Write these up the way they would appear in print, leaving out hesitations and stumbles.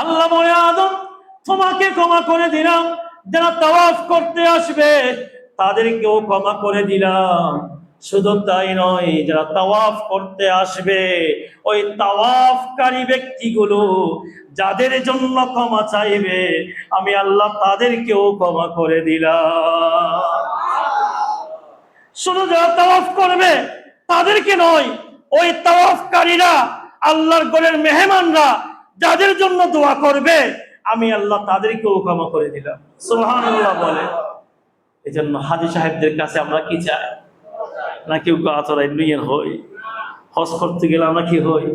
আল্লাহ বলে, আদম তোমাকে ক্ষমা করে দিলাম, যারা তাওয়াফ করতে আসবে তাদেরকেও ক্ষমা করে দিলাম। শুধু তাই নয়, যারা তাওয়াফ করতে আসবে ওই তাওয়াফকারী ব্যক্তিগুলো যাদের জন্য ক্ষমা চাইবে আমি আল্লাহ তাদেরকেও ক্ষমা করে দিলাম। শুধু যারা তাওয়াফ করবে তাদেরকে নয়, ওই তাওয়াফকারীরা আল্লাহর ঘরের মেহমানরা যাদের জন্য দোয়া করবে আমি আল্লাহ তাদেরকেও ক্ষমা করে দিলাম। সুবহানাল্লাহ বলে। এই জন্য হাজী সাহেবদের কাছে আমরা কি চাই? না কেউ আচরাই নিয়ে হই, হজ করতে গেলে আমরা কি হই?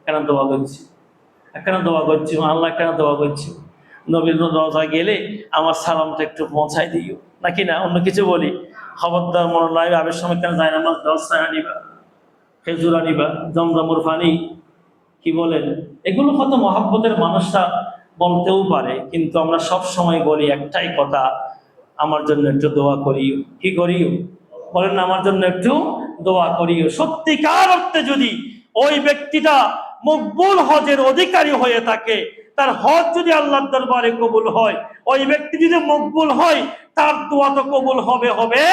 কেন দোয়া করছি, কেন দোয়া করছি, আল্লাহ কেন দোয়া করছি? নবীর রওজা গেলে আমার সালামটা একটু পৌঁছাই দিও, নাকি না অন্য কিছু বলি? খবরদার মনে নাই আবের সময় কেন যায় না, আমার 10 টাকা নিবা, খেজুর আনিবা, জমজমুর পানি, কি বলেন? এগুলো কত মহাব্বতের মানুষরা বলতেও পারে, কিন্তু আমরা সব সময় বলি একটাই কথা, আমার জন্য একটু দোয়া করিও। কি করিও? বলেন না, আমার জন্য একটু দোয়া করিও। সত্যিকার অর্থে যদি ওই ব্যক্তিটা মকবুল হজের অধিকারী হয়ে থাকে, তার হজ যদি আল্লাহর দরবারে কবুল হয়, ওই ব্যক্তি যদি মকবুল হয়, তার দোয়া তো কবুল হবে হবে।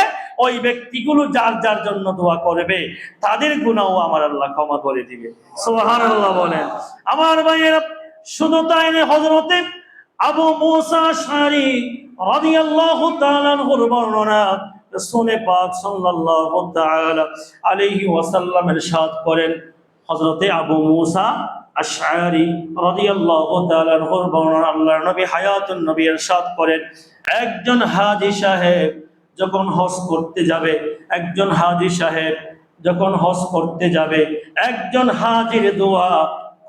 ওই ব্যক্তিগুলো যার যার জন্য দোয়া করবে তাদের গুনাহও আমার আল্লাহ ক্ষমা করে দিবে। সুবহানাল্লাহ বলেন। আমার ভাইয়েরা, শুধু তাই নয়, হযরতে আবু মুসা আশআরী রাদিয়াল্লাহু তাআলা আনহুর বর্ণনা, রাসূল পাক সাল্লাল্লাহু তাআলা আলাইহি ওয়াসাল্লাম ইরশাদ করেন, হযরতে আবু মুসা আশআরী রাদিয়াল্লাহু তাআলা আনহুর বর্ণনা, আল্লাহর নবী হায়াতুন নবী ইরশাদ করেন, একজন হাজী সাহেব যখন হজ করতে যাবে, একজন হাজী সাহেব যখন হজ করতে যাবে, একজন হাজীর দোয়া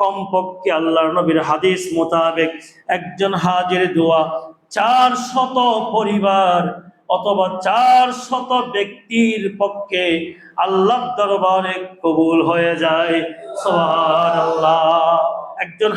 কমপক্ষে আল্লাহর নবীর হাদিস মোতাবেক একজন হাজীর দোয়া 400 পরিবার অথবা 400 ব্যক্তির পক্ষে আল্লাহর দরবারে কবুল হয়ে যায়। সুবহানাল্লাহ। একজন